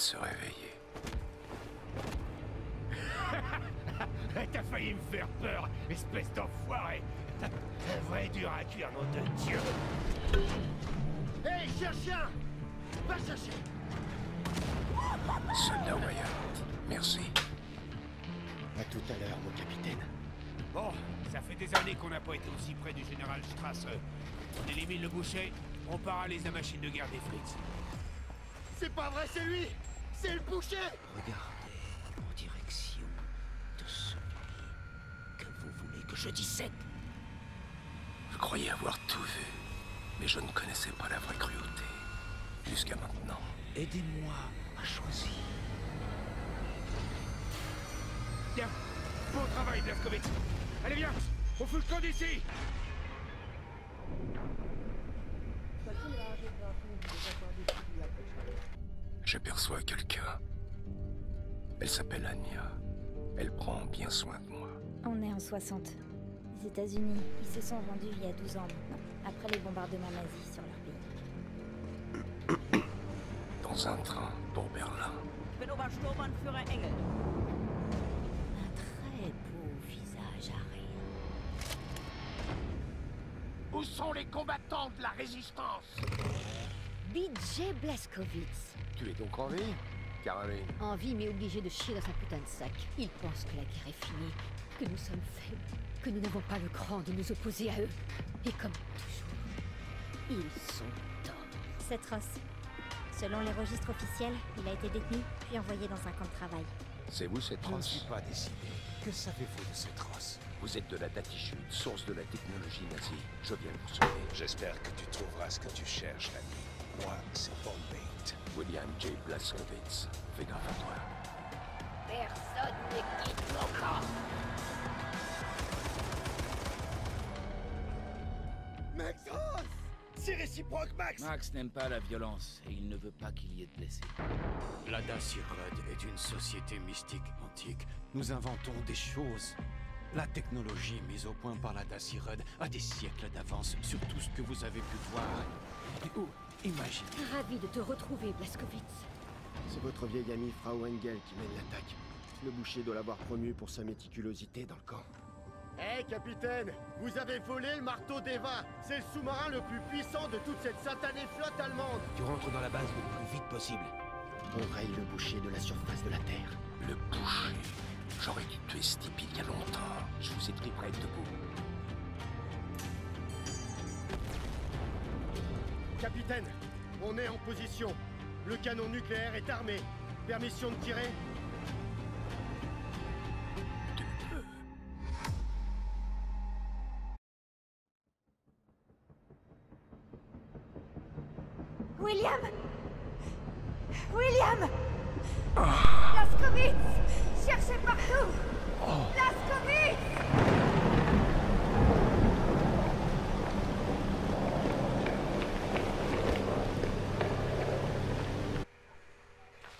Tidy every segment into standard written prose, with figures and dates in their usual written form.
se réveiller. T'as failli me faire peur, espèce d'enfoiré. Un vrai dur à cuire, nom de Dieu. Hey, cherche-un! Va chercher! Soldat Wyatt, merci. À tout à l'heure, mon capitaine. Bon, ça fait des années qu'on n'a pas été aussi près du général Strasse. On élimine le boucher, on paralyse la machine de guerre des Fritz. C'est pas vrai, c'est lui! C'est le boucher! Regardez en direction de celui que vous voulez que je dissèque. Je croyais avoir tout vu, mais je ne connaissais pas la vraie cruauté. Jusqu'à maintenant. Aidez-moi à choisir. Bien, bon travail, Blazkowicz. Allez, viens, on fout le camp d'ici. J'aperçois quelqu'un. Elle s'appelle Anya. Elle prend bien soin de moi. On est en 60. Les États-Unis, ils se sont rendus il y a 12 ans maintenant, après les bombardements nazis sur leur pays. Dans un train pour Berlin. Ich bin Obersturmbannführer Engel. Un très beau visage à rire. Où sont les combattants de la résistance? BJ Blazkowicz. Tu es donc en vie, Caroline? En vie mais obligé de chier dans sa putain de sac. Il pense que la guerre est finie, que nous sommes faibles, que nous n'avons pas le cran de nous opposer à eux. Et comme toujours, ils sont d'hommes. C'est Ross. Selon les registres officiels, il a été détenu, puis envoyé dans un camp de travail. C'est vous cette Je ne Ross? suis pas décidé. Que savez-vous de cette Ross? Vous êtes de la Datishud, source de la technologie nazie. Je viens vous sauver. J'espère que tu trouveras ce que tu cherches, l'ami. Moi, c'est Bombay. William J. Blazkowicz, fais gaffe à toi. Personne ne quitte mon camp. Max Ross! C'est réciproque, Max! Max n'aime pas la violence et il ne veut pas qu'il y ait de blessés. La Dacirud est une société mystique antique. Nous inventons des choses. La technologie mise au point par la Dacirud a des siècles d'avance sur tout ce que vous avez pu voir. Ou imaginer. Ravi de te retrouver, Blazkowicz. C'est votre vieille amie Frau Engel qui mène l'attaque. Le boucher doit l'avoir promu pour sa méticulosité dans le camp. Hé, capitaine! Vous avez volé le marteau d'Eva! C'est le sous-marin le plus puissant de toute cette satanée flotte allemande! Tu rentres dans la base le plus vite possible. On raye le boucher de la surface de la Terre. Le boucher. J'aurais dû tuer ce type il y a longtemps. Je vous ai pris près de vous. Capitaine, on est en position. Le canon nucléaire est armé. Permission de tirer? William! William! Blazkowicz! Cherchez partout! Blazkowicz!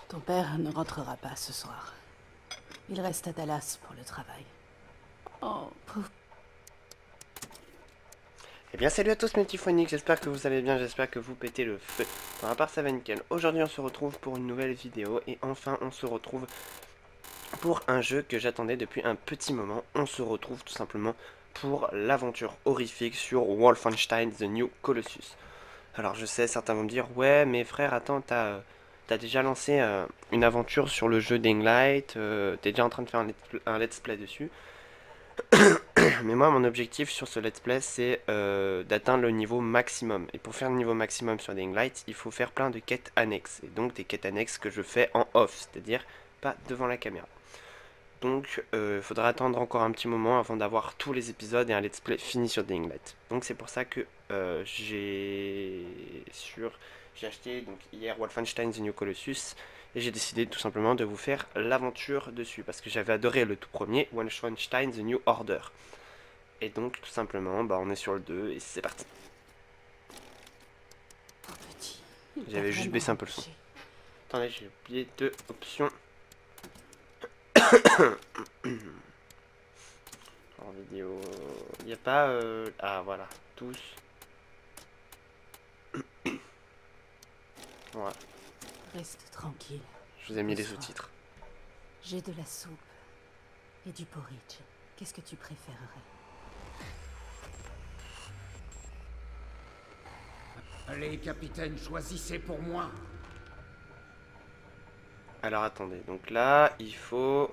Ton père ne rentrera pas ce soir. Il reste à Dallas pour le travail. Oh, pauvre. Eh bien salut à tous mes petits phoniques, j'espère que vous allez bien, j'espère que vous pétez le feu dans la part Savenken. Aujourd'hui on se retrouve pour une nouvelle vidéo et enfin on se retrouve pour un jeu que j'attendais depuis un petit moment. On se retrouve tout simplement pour l'aventure horrifique sur Wolfenstein The New Colossus. Alors je sais, certains vont me dire, ouais mais frère attends, t'as déjà lancé une aventure sur le jeu Dying Light, t'es déjà en train de faire un let's play dessus. Mais moi mon objectif sur ce let's play c'est d'atteindre le niveau maximum. Et pour faire le niveau maximum sur Dying Light, il faut faire plein de quêtes annexes. Et donc des quêtes annexes que je fais en off, c'est-à-dire pas devant la caméra. Donc il faudra attendre encore un petit moment avant d'avoir tous les épisodes et un let's play fini sur Dying Light. Donc c'est pour ça que j'ai acheté donc hier Wolfenstein The New Colossus. Et j'ai décidé tout simplement de vous faire l'aventure dessus. Parce que j'avais adoré le tout premier, Wolfenstein The New Order. Et donc tout simplement, bah, on est sur le 2 et c'est parti. J'avais juste baissé un peu le son. Attendez, j'ai oublié deux options. En vidéo, il n'y a pas... Ah voilà, tous. Reste tranquille. Je vous ai mis les Bonsoir. sous-titres. J'ai de la soupe et du porridge. Qu'est-ce que tu préférerais? Allez, capitaine, choisissez pour moi. Alors attendez, donc là, il faut...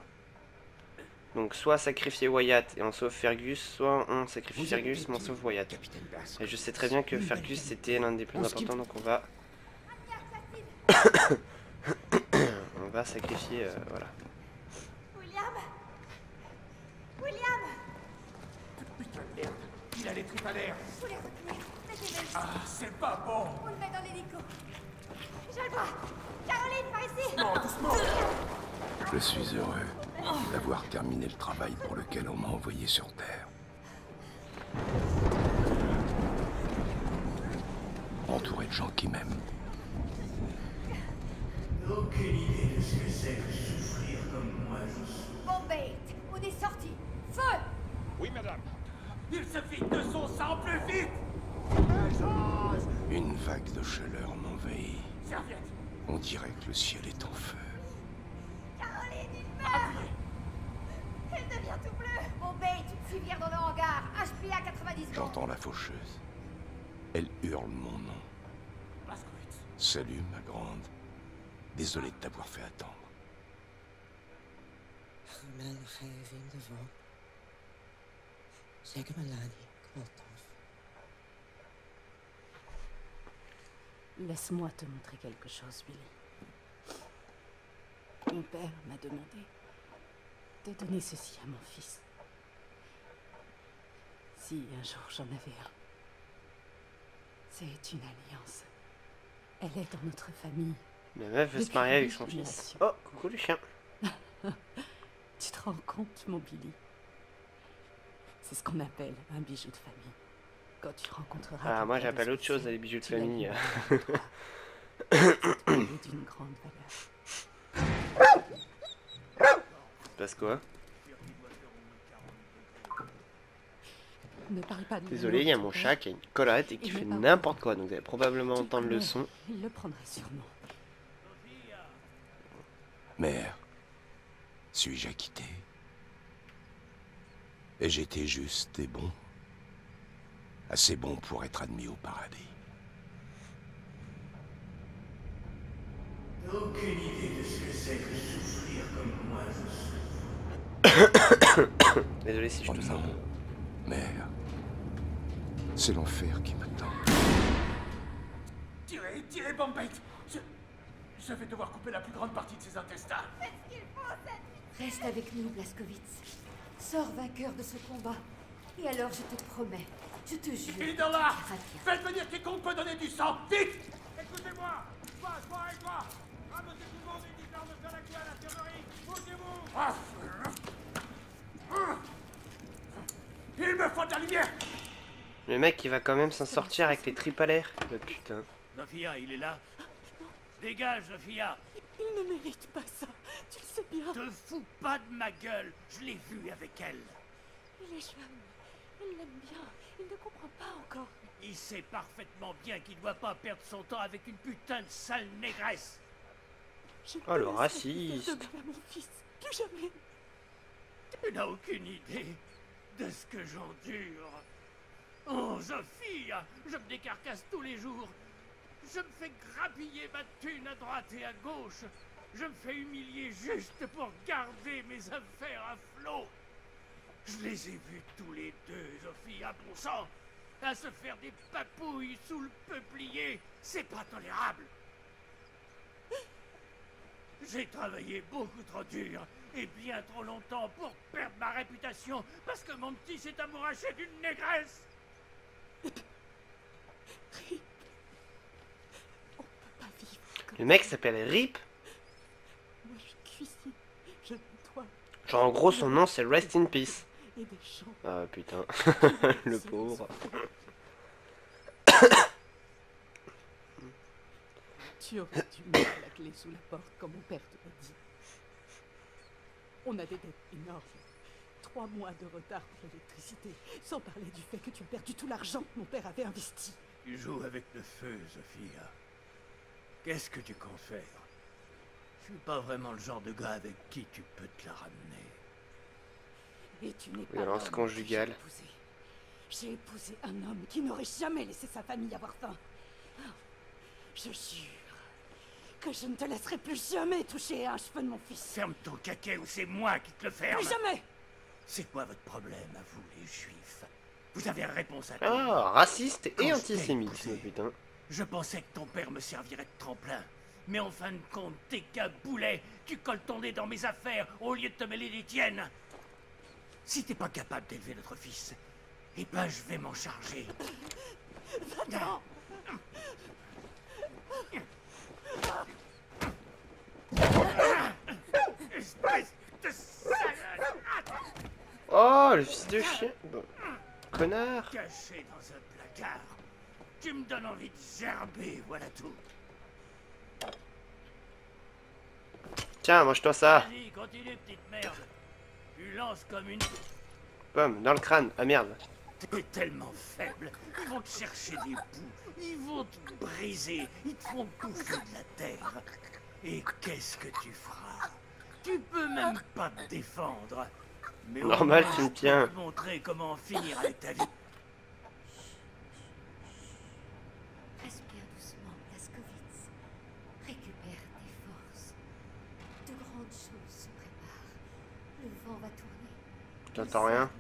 Donc soit sacrifier Wyatt et on sauve Fergus, soit on sacrifie Fergus mais on sauve Wyatt. Et je sais très bien que Fergus c'était l'un des plus importants, donc on va... on va sacrifier, voilà. William William Putain de merde, il a les tripes à l'air. Faut les retenir. Mettez-les. Ah, c'est pas bon. On le met dans l'hélico. Je le vois. Caroline, par ici. Doucement, doucement. Je suis heureux d'avoir terminé le travail pour lequel on m'a envoyé sur Terre. Entouré de gens qui m'aiment. Aucune idée de ce que c'est que souffrir comme moi je suis. Bombay, on est sorti. Feu. Oui, madame. Il se vide de son sang plus vite. Une vague de chaleur m'envahit. Serviette. On dirait que le ciel est en feu. Caroline, il meurt. Elle devient tout bleue. Bombay, tu te souviens dans le hangar. HPA 90 secondes. J'entends la faucheuse. Elle hurle mon nom. Blaskowitz. Salut, ma grande. Désolé de t'avoir fait attendre. Gemeengeving ervan. Zeker Melanie, Kwolthof. Laisse-moi te montrer quelque chose, Billy. Mon père m'a demandé de donner ceci à mon fils. Si un jour j'en avais un. C'est une alliance. Elle est dans notre famille. La meuf veut se marier avec son fils. Oh, coucou le chien. Tu te rends compte, mon Billy? C'est ce qu'on appelle un bijou de famille. Quand tu rencontreras... Ah, moi j'appelle autre chose les bijoux de famille. D'une grande valeur. Parce quoi? Ne parle pas de Désolé, il y a mon chat qui a une collerette et qui fait n'importe quoi, donc vous allez probablement entendre le son. Il le prendrait sûrement. Mère, suis-je acquitté? Ai-je été juste et bon? Assez bon pour être admis au paradis. Aucune idée de ce que c'est que souffrir comme moi je suis. Désolé si je tousse un peu. Mère, c'est l'enfer qui m'attend. Tirez, tirez, Bombay. Je vais devoir couper la plus grande partie de ses intestins. Faites ce qu'il faut, cette... Reste avec nous, Blaskowitz. Sors vainqueur de ce combat. Et alors, je te promets, je te jure... Il est dans là. Très bien. Faites venir quiconque peut donner du sang. Vite. Écoutez-moi. Toi et toi. Ramassez tout le monde et dites-leur de faire la queue à l'infirmerie. Bougez-vous. Il me faut de la lumière. Le mec il va quand même s'en sortir avec les tripes à l'air. Oh, putain. Zofia, il est là. Dégage, Zofia. Il ne mérite pas ça, tu le sais bien. Te fous pas de ma gueule. Je l'ai vu avec elle. Il est jeune, il l'aime bien, il ne comprend pas encore. Il sait parfaitement bien qu'il doit pas perdre son temps avec une putain de sale négresse. Oh le raciste. Mon fils, plus jamais. Tu n'as aucune idée de ce que j'endure. Oh, Zofia, je me décarcasse tous les jours. Je me fais grappiller ma thune à droite et à gauche. Je me fais humilier juste pour garder mes affaires à flot. Je les ai vus tous les deux, Zofia, bon sang, à se faire des papouilles sous le peuplier. C'est pas tolérable. J'ai travaillé beaucoup trop dur et bien trop longtemps pour perdre ma réputation parce que mon petit s'est amouraché d'une négresse. Le mec s'appelle Rip. Moi je suis cuisine, je nettoie. Genre en gros son nom c'est Rest in Peace. Et des champs. Ah putain, le pauvre. Tu aurais dû mettre la clé sous la porte comme mon père te l'a dit. On a des dettes énormes. 3 mois de retard pour l'électricité, sans parler du fait que tu as perdu tout l'argent que mon père avait investi. Tu joues avec le feu, Zofia. Qu'est-ce que tu comptes faire? Je suis pas vraiment le genre de gars avec qui tu peux te la ramener. Et tu n'es pas Violence conjugale. J'ai épousé un homme qui n'aurait jamais laissé sa famille avoir faim. Je jure que je ne te laisserai plus jamais toucher à un cheveu de mon fils. Ferme ton caquet ou c'est moi qui te le ferme. Plus jamais. C'est quoi votre problème à vous, les juifs? Vous avez réponse à tout. Ah, raciste et antisémite, putain. Je pensais que ton père me servirait de tremplin. Mais en fin de compte, t'es qu'un boulet. Tu colles ton nez dans mes affaires au lieu de te mêler les tiennes. Si t'es pas capable d'élever notre fils, eh ben je vais m'en charger. Va-t'en. Espèce de salade. Oh, le fils de chien. Bon. Connard. Caché dans un placard. Tu me donnes envie de gerber, voilà tout. Tiens, mange-toi ça. Vas-y, continue, petite merde. Tu lances comme une... Pomme, dans le crâne. Ah merde. T'es tellement faible. Ils vont te chercher des bouts. Ils vont te briser. Ils te font bouffer de la terre. Et qu'est-ce que tu feras? Tu peux même pas te défendre. Mais normal, au tu moins, me tiens. je peux te montrer comment finir avec ta vie. Respire doucement, Blaskowitz. Récupère tes forces. De grandes choses se préparent. Le vent va tourner. J'entends rien.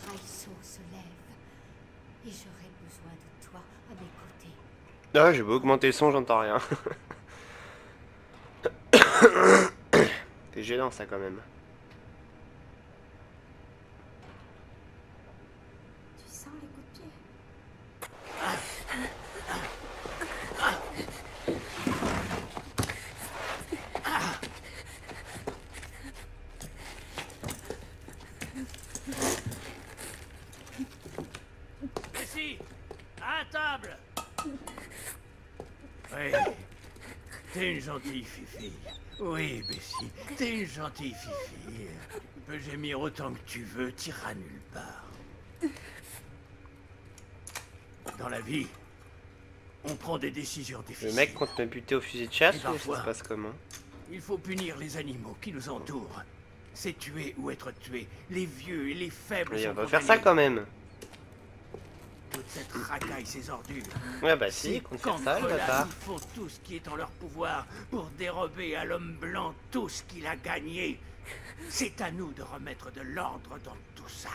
Raizo se lève. Et j'aurai besoin de toi à mes côtés. Ah, j'ai beau augmenter le son, j'entends rien. C'est gênant ça quand même. Tu sens les coups de pied? Ici, à table. Oui, t'es une gentille fifi. Oui, Bessie, t'es une gentille fifi. Tu peux gémir autant que tu veux, t'iras nulle part. Dans la vie, on prend des décisions difficiles. Le mec compte me buter au fusil de chasse Et ou ça parfois, se passe comment? Il faut punir les animaux qui nous entourent. C'est tuer ou être tué. Les vieux et les faibles Mais sont on va faire ça condamnés. quand même. Toute cette racaille, ces ordures. Ouais bah si, Ces compte faire ça le camps bâtard. ils font tout ce qui est en leur pouvoir pour dérober à l'homme blanc tout ce qu'il a gagné. C'est à nous de remettre de l'ordre dans tout ça.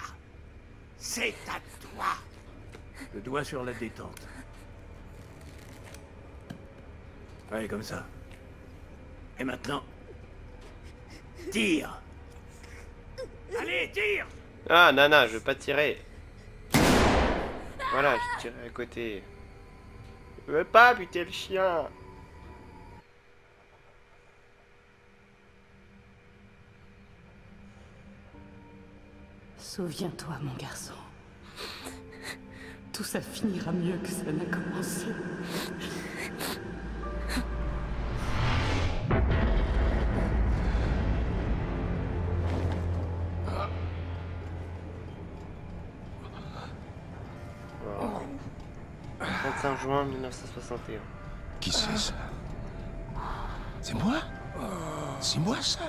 C'est à toi. Le doigt sur la détente. Ouais, comme ça. Et maintenant, tire. Allez, tire. Ah nana, je veux pas tirer. Voilà, je tire à côté. Je veux pas buter le chien. Souviens-toi, mon garçon. Tout ça finira mieux que ça n'a commencé. Wow. 25 juin 1961. Qui c'est ça? C'est moi? C'est moi ça?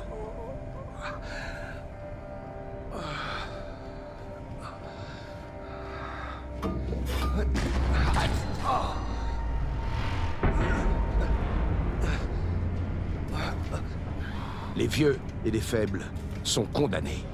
Les vieux et les faibles sont condamnés.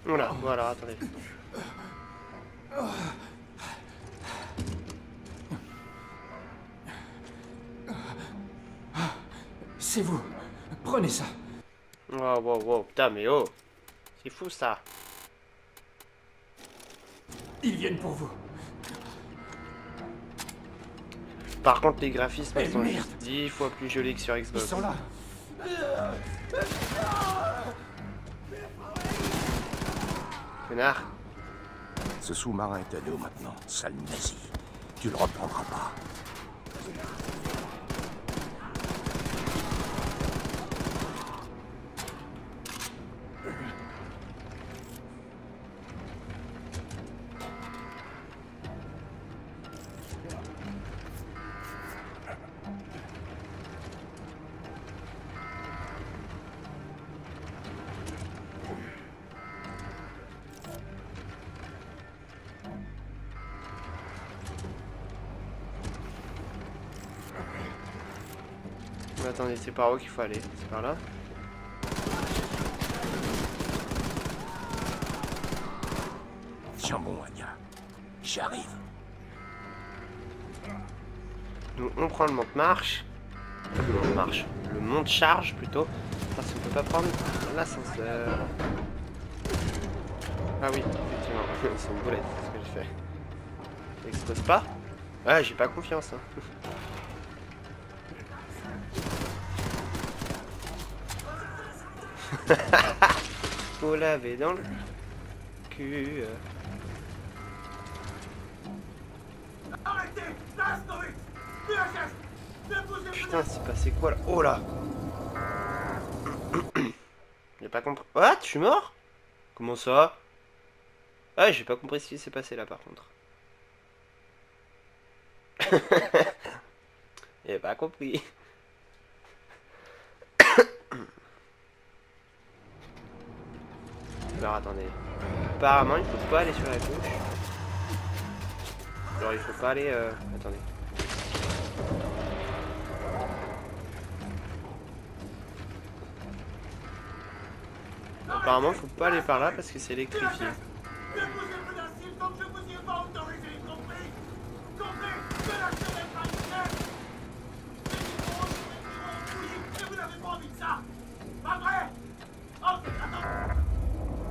Voilà, voilà, attendez. C'est vous. Prenez ça. Wow, wow, wow, putain, mais oh. C'est fou ça. Ils viennent pour vous. Par contre, les graphismes Eh, sont merde. juste 10 fois plus jolis que sur Ils Xbox. sont là. Connard. Ce sous-marin est à nous maintenant, sale nazi. Tu le reprendras pas. Attendez, c'est par où qu'il faut aller? C'est par là? Tiens bon, Anya. J'arrive. Nous, on prend le monte-marche. Le monte-marche. Le monte-charge plutôt. Parce qu'on peut pas prendre l'ascenseur. Ah oui, effectivement. C'est une boulette, c'est ce que j'ai fait. Ça explose pas? Ouais, j'ai pas confiance. Hein. Faut laver dans le cul. Arrêtez! Blaskowitz! Putain, c'est passé quoi là? Oh là! J'ai pas compris. What? Je suis mort? Comment ça? Ah, j'ai pas compris ce qui s'est passé là par contre. J'ai pas compris. Alors attendez. Apparemment il faut pas aller sur la gauche. Alors il faut pas aller... Attendez. Apparemment il faut pas aller par là parce que c'est électrifié.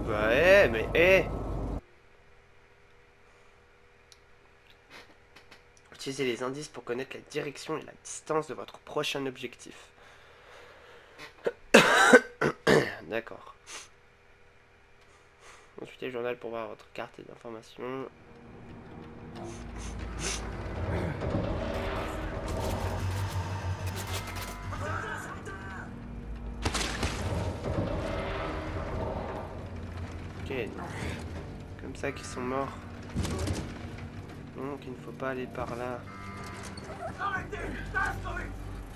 Bah mais Utilisez les indices pour connaître la direction et la distance de votre prochain objectif. D'accord. Consultez le journal pour voir votre carte d'information. Ok, comme ça qu'ils sont morts. Donc il ne faut pas aller par là. Arrêtez! Blaskowitz!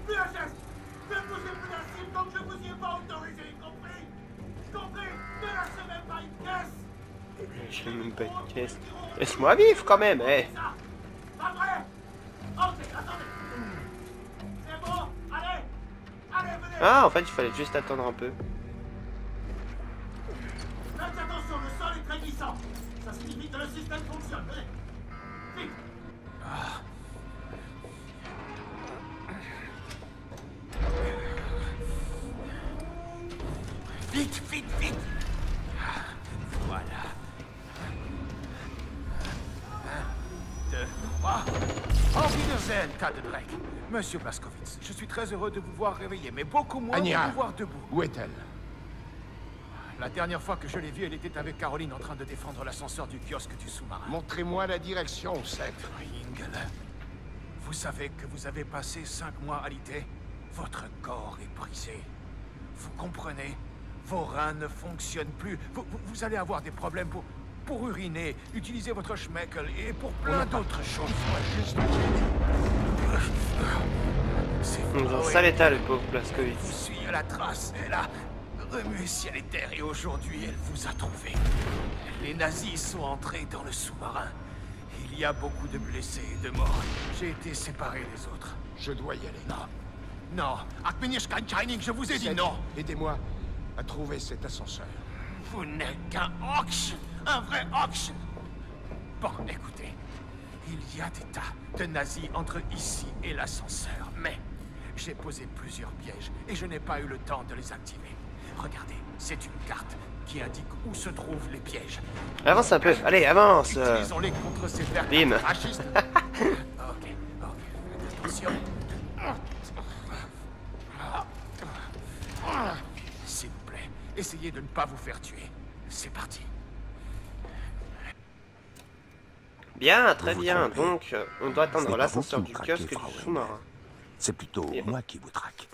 Plus un geste! Ne bougez plus d'un cil tant que je vous y ai pas autorisé, compris? Compris? Ne lâchez même pas une caisse! J'ai même pas une caisse. Laisse-moi vivre quand même, eh! Pas vrai? Ok, attendez! C'est bon? Allez! Allez, venez! Ah, en fait, il fallait juste attendre un peu. Faites attention, le sol est très glissant! Ça signifie que le système fonctionne, venez! Vite! Vite, vite, vite! Voilà. 1, 2, 3. Auf Wiedersehen, tas de Drake. Monsieur Blaskowitz, je suis très heureux de vous voir réveillé, mais beaucoup moins Anya, de vous voir debout. où est-elle? La dernière fois que je l'ai vue, elle était avec Caroline en train de défendre l'ascenseur du kiosque du sous-marin. Montrez-moi la direction, Seth. Ingel, vous savez que vous avez passé 5 mois alité? Votre corps est brisé. Vous comprenez? Vos reins ne fonctionnent plus. Vous allez avoir des problèmes pour uriner, utiliser votre schmeckel et pour plein d'autres choses. Dans un sale état, le pauvre Blaskowitz. Vous suit à la trace, elle a remué ciel et terre et aujourd'hui elle vous a trouvé. Les nazis sont entrés dans le sous-marin. Il y a beaucoup de blessés et de morts. J'ai été séparé des autres. Je dois y aller. Non. Non. Akmenischkeining, je vous ai dit non. Aidez-moi à trouver cet ascenseur. Vous n'êtes qu'un Ochs. Un vrai Ochs. Bon, écoutez. Il y a des tas de nazis entre ici et l'ascenseur, mais j'ai posé plusieurs pièges et je n'ai pas eu le temps de les activer. Regardez, c'est une carte qui indique où se trouvent les pièges. Avance un peu, allez, avance. Utilisons-les contre ces verts Bim. fascistes. Ok, attention. S'il vous plaît, essayez de ne pas vous faire tuer. C'est parti. Bien, très Vous bien. trompez. Donc, on doit Ce atteindre n'est pas l'ascenseur vous qui du me kiosque traquez, du Frau sous-marin. Engel. C'est plutôt moi qui vous traque.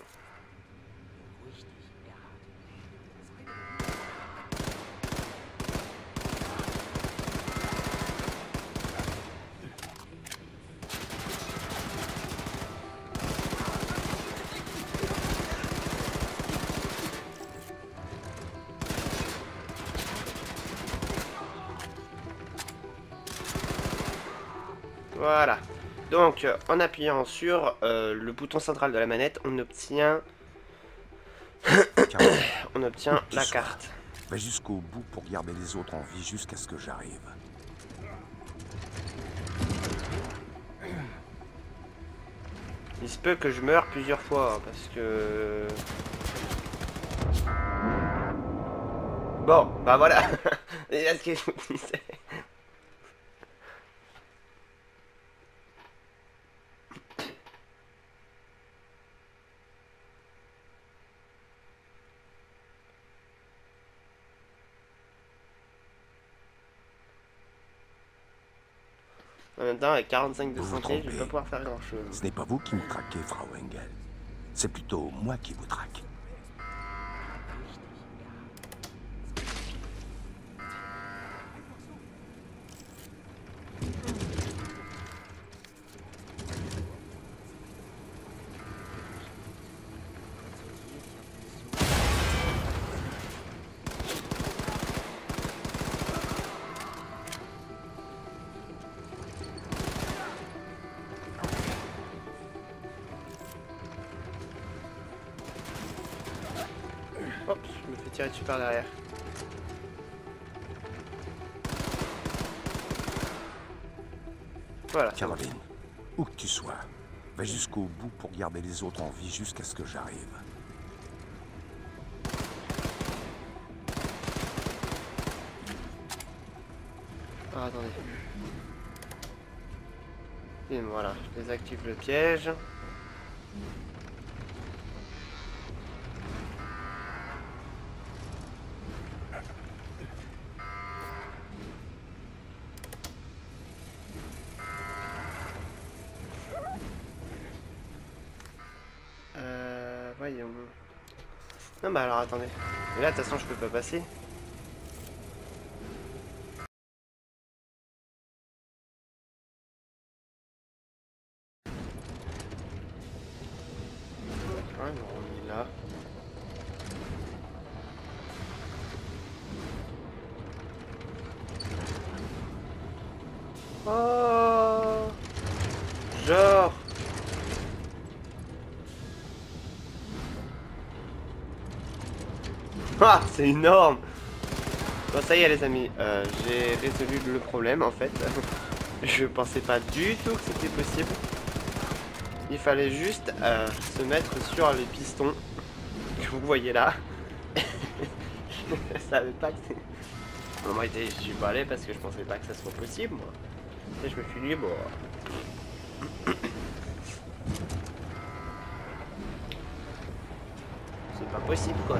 Voilà. Donc, en appuyant sur le bouton central de la manette, on obtient la carte. Va jusqu'au bout pour garder les autres en vie jusqu'à ce que j'arrive. Il se peut que je meure plusieurs fois, parce que... Bon, bah voilà. Et là, ce que je vous disais. En même temps, avec 45 de Vous vous santé, je vais trompez. pas pouvoir faire grand chose. Ce n'est pas vous qui me traquez, Frau Engel. C'est plutôt moi qui vous traque. Hop, je me fais tirer dessus par derrière. Voilà, ça marche. Caroline, où que tu sois, va jusqu'au bout pour garder les autres en vie jusqu'à ce que j'arrive. Ah, attendez. Et voilà, je désactive le piège. Voyons. Non bah alors attendez. Mais là de toute façon je peux pas passer. Ouais, bon, on est là. Oh, genre. Ah, c'est énorme. Bon, ça y est les amis, j'ai résolu le problème en fait. Je pensais pas du tout que c'était possible. Il fallait juste se mettre sur les pistons que vous voyez là. Je savais pas que c'est... En réalité, je suis pas allé parce que je pensais pas que ça soit possible moi. Et je me suis dit bon... C'est pas possible quoi,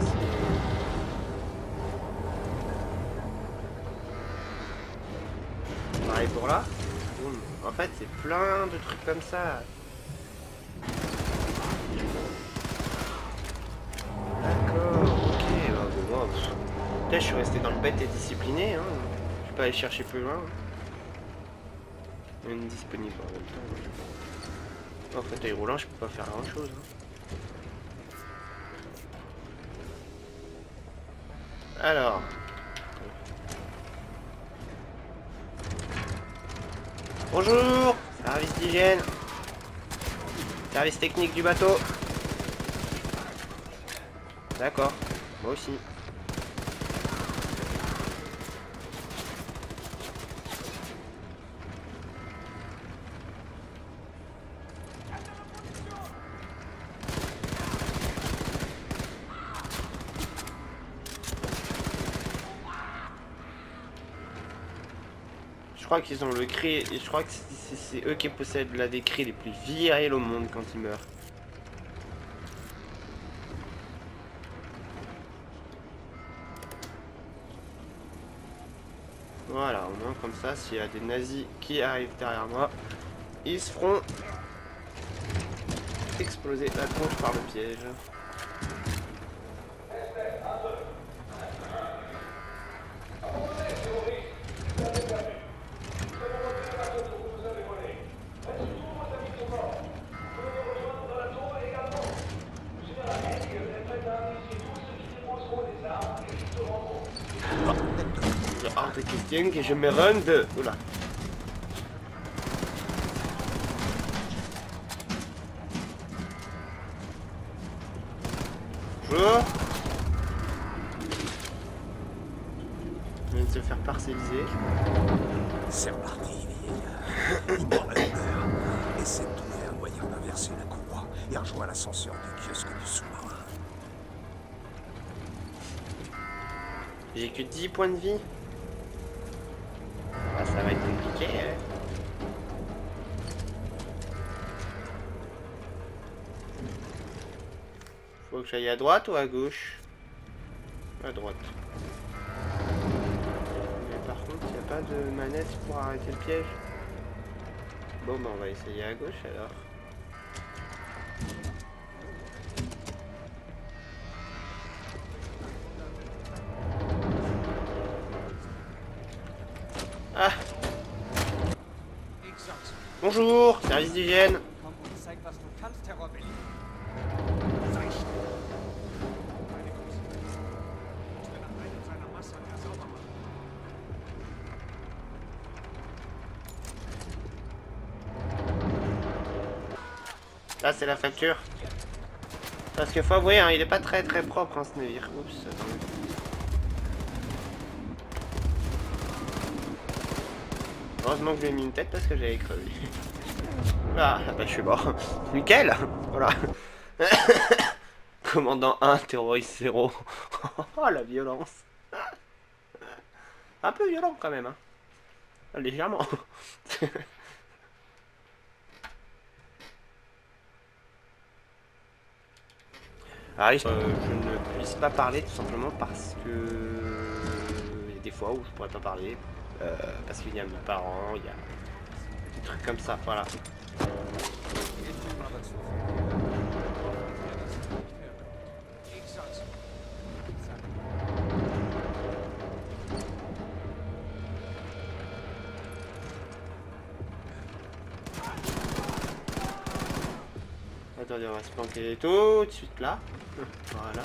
pareil pour là. En fait, c'est plein de trucs comme ça. D'accord, ok. Bon, peut-être je suis resté dans le bête et discipliné. Hein. Je vais pas aller chercher plus loin. Une disponible en même temps. En fauteuil roulant, je peux pas faire grand chose. Hein. Alors. Bonjour, service d'hygiène. Service technique du bateau. D'accord, moi aussi. Je crois qu'ils ont le cri, et je crois que c'est eux qui possèdent l'un des cris les plus virils au monde quand ils meurent. Voilà, au moins comme ça, s'il y a des nazis qui arrivent derrière moi, ils se feront exploser la tronche par le piège. Hors de question que je me rende. Oula. Bonjour. Je viens de se faire parcelliser. C'est reparti, vieillard. Il prend la douleur. Essaie de trouver un moyen d'inverser la courroie et rejoins l'ascenseur du kiosque du sous-marin. J'ai que 10 points de vie. Ah, ça va être compliqué, hein. Faut que j'aille à droite ou à gauche? À droite. Mais par contre, il n'y a pas de manette pour arrêter le piège. Bon, bah on va essayer à gauche alors. Ah. Bonjour, service d'hygiène. Là c'est la facture. Parce que faut avouer, hein, il est pas très propre, hein, ce navire. Oups, attendez. Heureusement que je lui ai mis une tête parce que j'avais crevé. Ah, bah je suis mort. Nickel. Voilà. Commandant 1, terroriste 0. Oh la violence. Un peu violent quand même, hein. Légèrement. Ah, je ne puisse pas parler tout simplement parce que il y a des fois où je pourrais pas parler. Parce qu'il y a mes parents, il y a des trucs comme ça, voilà. Attendez, on va se planquer tout de suite là. Voilà.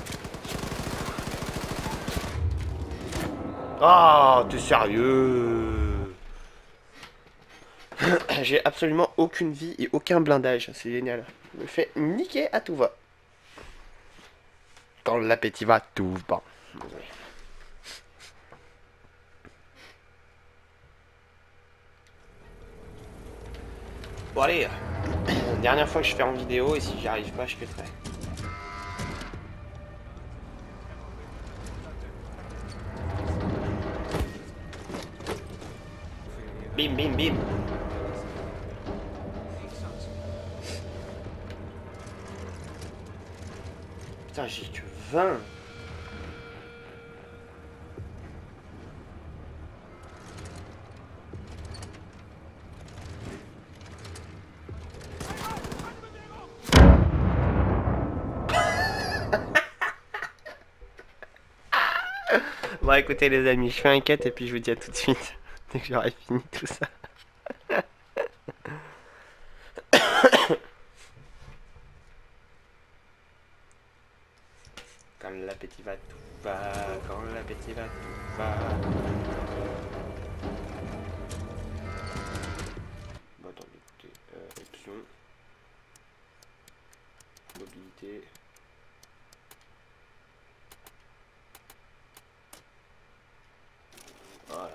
Ah, t'es sérieux? J'ai absolument aucune vie et aucun blindage, c'est génial. Je me fais niquer à tout va. Quand l'appétit va, tout va. Bon allez, dernière fois que je fais en vidéo et si j'y arrive pas, je quitterai. Bim bim bim. Putain, j'ai que 20. Bon écoutez les amis, je fais un cut et puis je vous dis à tout de suite dès que j'aurai fini tout ça. Quand l'appétit va, tout va. Quand l'appétit va, tout va. Bon attendez, écoutez, option. Mobilité. Voilà.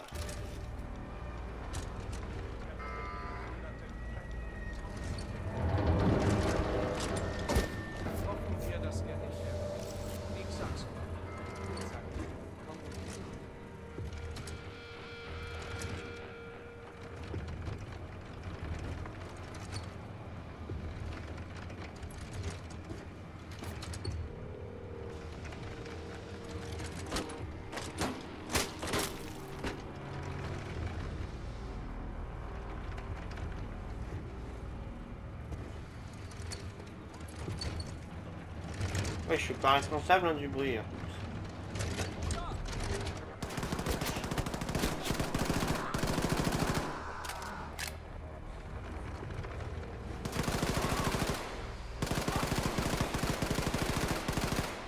Ouais, je suis pas responsable hein, du bruit.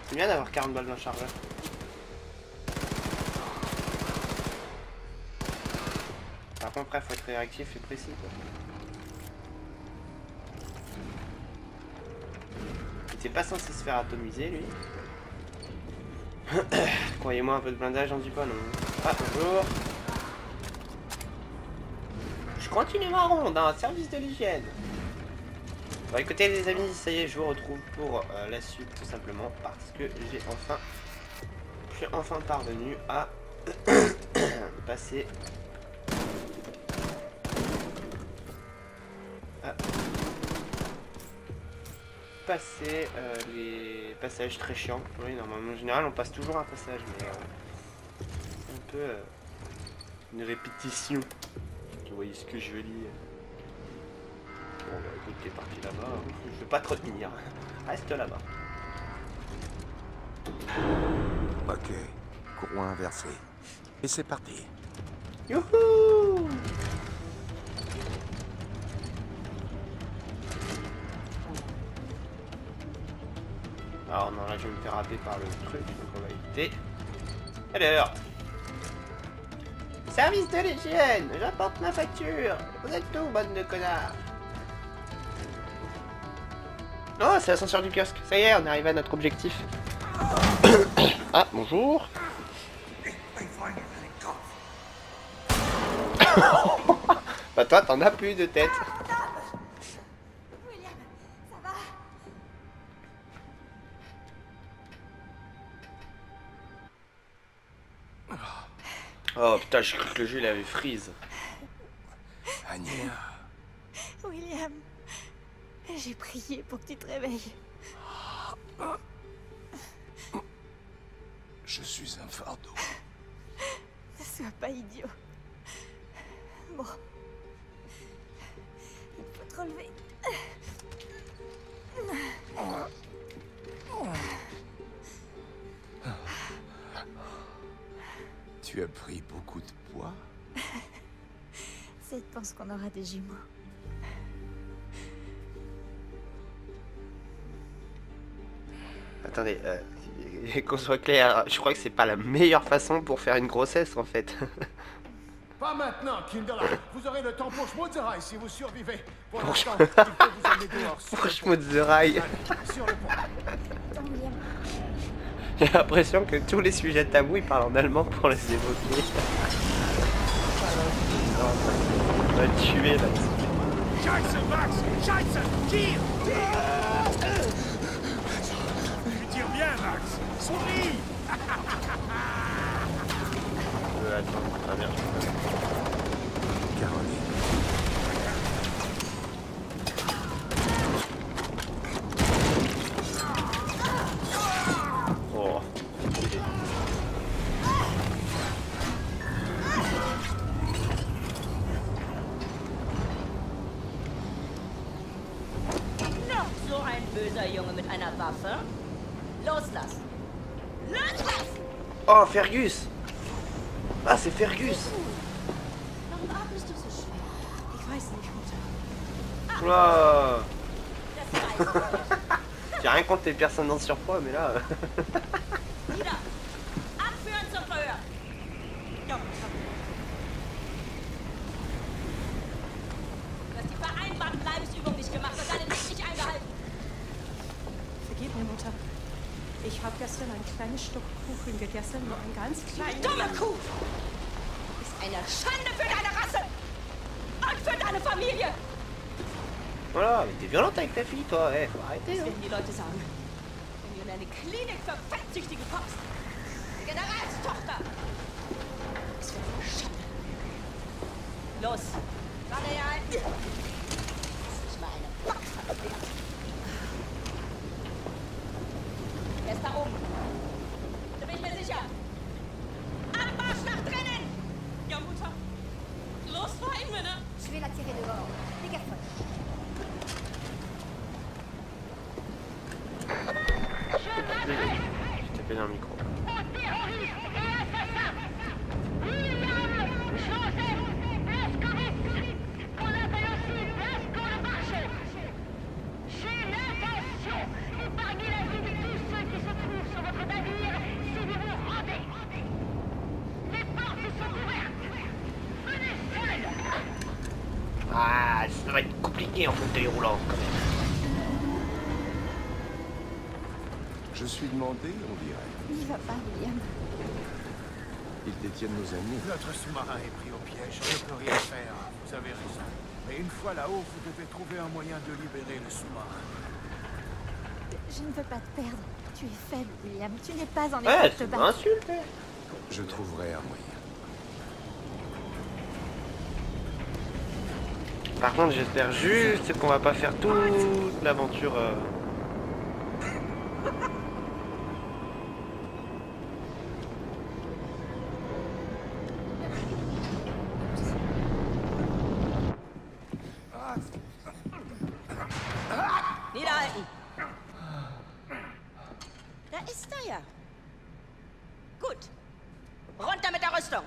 C'est bien d'avoir 40 balles d'un chargeur. Par contre, après, faut être réactif et précis, quoi. Il était pas censé se faire atomiser, lui. Croyez-moi, un peu de blindage, j'en dis pas non. Ah, bonjour. Je continue ma ronde, hein, service de l'hygiène. Bon, écoutez, les amis, ça y est, je vous retrouve pour la suite, tout simplement, parce que je suis enfin parvenu à passer... les passages très chiants. Oui, normalement, en général, on passe toujours un passage, mais c'est un peu une répétition. Vous voyez ce que je veux dire. Bon, bah écoute, t'es parti là-bas. Je vais pas te retenir. Reste là-bas. Ok, courroie inversée. Et c'est parti. Youhou! Alors non, là je vais me faire happer par le truc, donc on va éviter. Alors, service de l'hygiène, j'apporte ma facture. Vous êtes où, bande de connards? Oh, c'est l'ascenseur du kiosque. Ça y est, on arrive à notre objectif. Ah, bonjour. Bah toi, t'en as plus de tête. Oh putain, j'ai cru que le jeu il avait freeze. Anya. William, j'ai prié pour que tu te réveilles. Je suis un fardeau. Ne sois pas idiot. Bon. Il faut te relever. Tu as pris beaucoup de poids? Seth pense qu'on aura des jumeaux. Attendez, qu'on soit clair, je crois que c'est pas la meilleure façon pour faire une grossesse en fait. Pas maintenant, Kindler. Vous aurez le temps pour Schmutzerei si vous survivez. Pour Pour l'instant, il faut vous amener dehors. Pour Schmutzerei. Sur le pont. J'ai l'impression que tous les sujets tabous ils parlent en allemand pour les évoquer. On va le tuer là. Scheiße, Max! Scheiße! Tire! Tu tires bien, Max! Souris! Attends, très bien. Caroline. Oh. Noch so ein böser Junge mit einer Waffe? Loslassen! Loslassen! Oh, Fergus! Ah, c'est Fergus! Warum atmest du so schwer? Ich weiß nicht, Mutter. Oula! J'ai rien contre les personnes en surpoids, mais là... Wieder! Abführen zum Verhör! Ja, du hast die vereinbarten Leibesübungen nicht gemacht und deine Rechte nicht eingehalten. Vergib mir, Mutter. Ich habe gestern ein kleines Stück Kuchen gegessen, nur ein ganz kleines... Dumme Kuh! Ist eine Schande für deine Rasse! Und für deine Familie! Voilà, mais t'es violente avec ta fille, toi, eh, faut arrêter, Was hein. werden die Leute sagen, wenn du in eine Klinik für Fettsüchtige kommst? Die Generalstochter! Das wird eine Schande. Los, warte ja ein. Das ist nicht mal eine Backpfanne wert. Er ist da oben. Da bin ich mir sicher. Abmarsch nach drinnen! Ja, Mutter. Los, rein, Männer! Je vais la tirer dehors. Dégage-toi. Je donner un micro. Ah, ça va être compliqué en fauteuil roulant quand même. Je suis demandé, on dirait. N'y va pas, William. Ils détiennent nos amis. Notre sous-marin est pris au piège, on ne peut rien faire. Vous avez raison. Mais une fois là-haut, vous devez trouver un moyen de libérer le sous-marin. Je ne veux pas te perdre. Tu es faible, William. Tu n'es pas en Ouais, état de te c'est battre. insulte. Je trouverai un moyen. Par contre, j'espère juste qu'on va pas faire toute l'aventure. Wieder halten. Da ist er ja. Gut. Runter mit der Rüstung.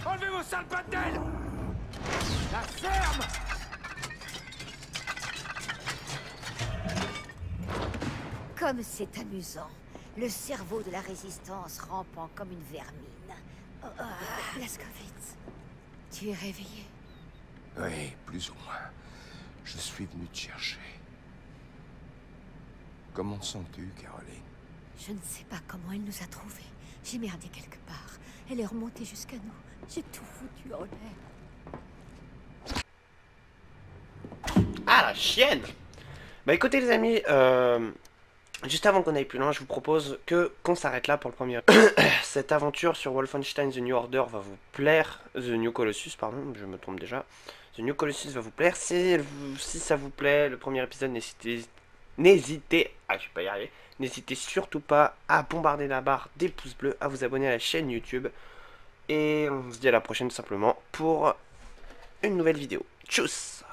Enlevez vos sales pattes d'aile! La ferme! Comme c'est amusant. Le cerveau de la résistance rampant comme une vermine. Oh, Blazkowicz, tu es réveillé? Oui, plus ou moins. Je suis venu te chercher. Comment te sens-tu, Caroline? Je ne sais pas comment elle nous a trouvés. J'ai merdé quelque part. Elle est remontée jusqu'à nous. J'ai tout foutu en l'air. Ah, la chienne! Bah écoutez les amis, juste avant qu'on aille plus loin, je vous propose qu'on s'arrête là pour le premier. Cette aventure sur Wolfenstein The New Order va vous plaire. The New Colossus, pardon, je me trompe déjà. The New Colossus va vous plaire. Si ça vous plaît, le premier épisode, n'hésitez surtout pas à bombarder la barre des pouces bleus, à vous abonner à la chaîne YouTube. Et on se dit à la prochaine tout simplement pour une nouvelle vidéo. Tchuss!